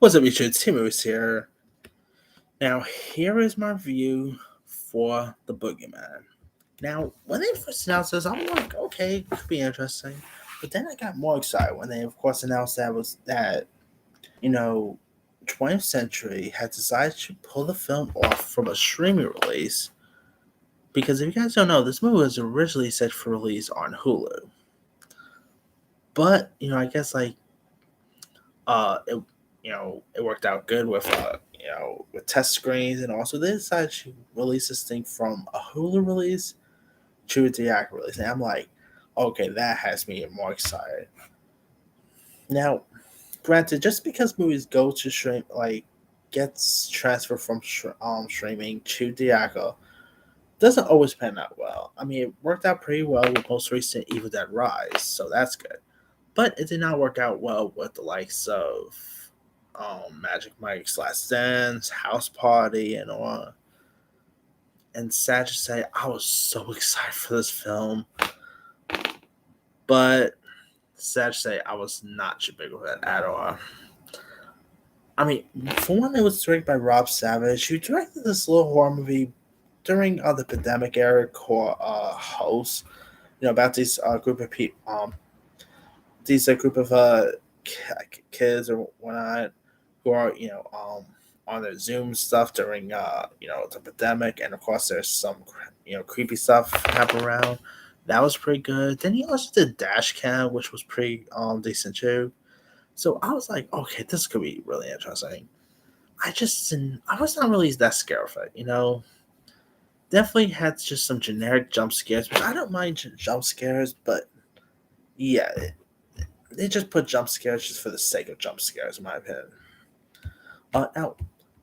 What's up, YouTube? Timu's here. Now, here is my review for the Boogeyman. Now, when they first announced this, I'm like, okay, could be interesting. But then I got more excited when they, of course, announced that 20th Century had decided to pull the film off from a streaming release. Because if you guys don't know, this movie was originally set for release on Hulu. But, I guess it worked out good with test screens, and also they decided to release this thing from a Hulu release to a theatrical release. And I'm like, okay, that has me more excited. Now, granted, just because movies go to stream, gets transferred from streaming to theatrical, doesn't always pan out well. I mean, it worked out pretty well with most recent Evil Dead Rise, so that's good. But it did not work out well with the likes of Magic Mike's Last Dance, House Party, and all. And sad to say, I was so excited for this film, but sad to say, I was not too big with it at all. I mean, for one, it was directed by Rob Savage, who directed this little horror movie during the pandemic era called Host. About this group of people, group of kids or whatnot who are on their Zoom stuff during the pandemic, and of course there's some creepy stuff happening around. That was pretty good. Then he also did Dash Cam, which was pretty decent too. So I was like, okay, this could be really interesting. I was not really that scared of it. Definitely had just some generic jump scares, which I don't mind jump scares, but yeah, they just put jump scares just for the sake of jump scares, in my opinion. Now,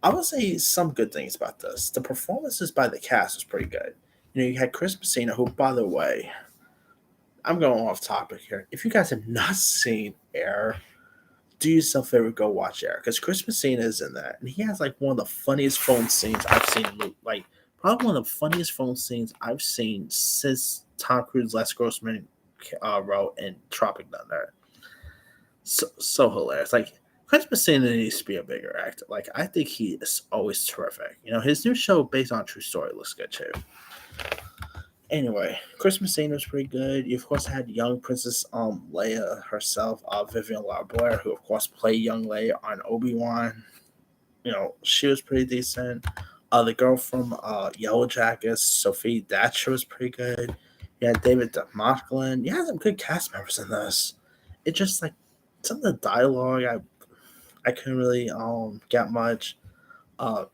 I will say some good things about this. The performances by the cast was pretty good. You had Chris Messina, who, by the way, I'm going off topic here. If you guys have not seen Air, do yourself a favor, go watch Air, because Chris Messina is in that, and he has one of the funniest phone scenes I've seen. Probably one of the funniest phone scenes I've seen since Tom Cruise, Les Grossman wrote in Tropic Thunder. So hilarious. Chris Messina needs to be a bigger actor. I think he is always terrific. His new show based on a true story looks good too. Anyway, Chris Messina was pretty good. You of course had young Princess Leia herself, Vivian Labour, who of course played young Leia on Obi-Wan. She was pretty decent. The girl from Yellow Jackets, Sophie Thatcher, was pretty good. You had David DeMarcolin. You had some good cast members in this. It just some of the dialogue I couldn't really get much. At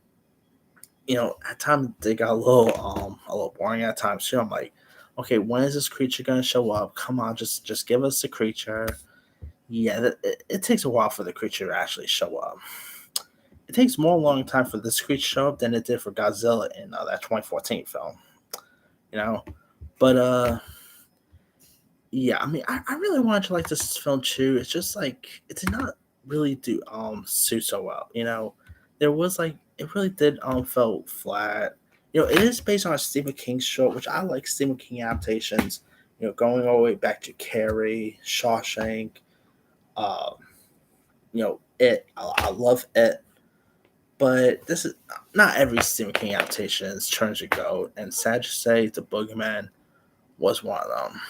times they got a little boring at times too. I'm like, okay, when is this creature gonna show up? Come on, just give us the creature. Yeah, it takes a while for the creature to actually show up. It takes more long time for this creature to show up than it did for Godzilla in that 2014 film. But yeah, I mean, I really wanted to like this film too. It's just it did not really do suit so well. There was it really did felt flat. It is based on a Stephen King short, which I like Stephen King adaptations. Going all the way back to Carrie, Shawshank, It. I love It. But this is not every Stephen King adaptation is turns to gold, and sad to say, The Boogeyman was one of them.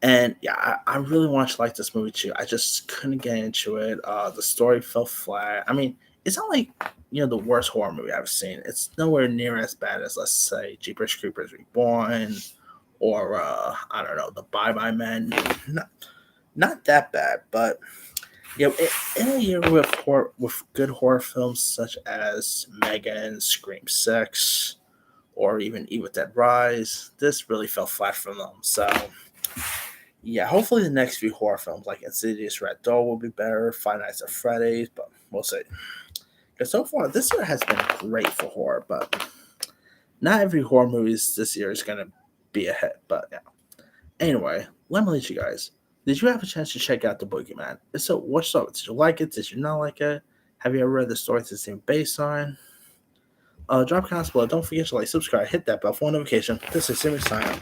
And yeah, I really wanted to like this movie too. I just couldn't get into it. The story felt flat. I mean, it's not the worst horror movie I've seen. It's nowhere near as bad as, let's say, Jeepers Creepers Reborn, or I don't know, The Bye Bye Men. Not that bad, but in a year with good horror films such as Megan, Scream 6, or even Evil Dead Rise, this really fell flat for them. So yeah, hopefully the next few horror films like Insidious, Red Door will be better, Five Nights at Freddy's, but we'll see. Because so far, this year has been great for horror, but not every horror movie this year is going to be a hit. But yeah. Anyway, let me let you guys. Did you have a chance to check out The Boogeyman? If so, what's up? Did you like it? Did you not like it? Have you ever read the stories it's based on? Drop comments below. Don't forget to subscribe, hit that bell for notification. This is Simon signing.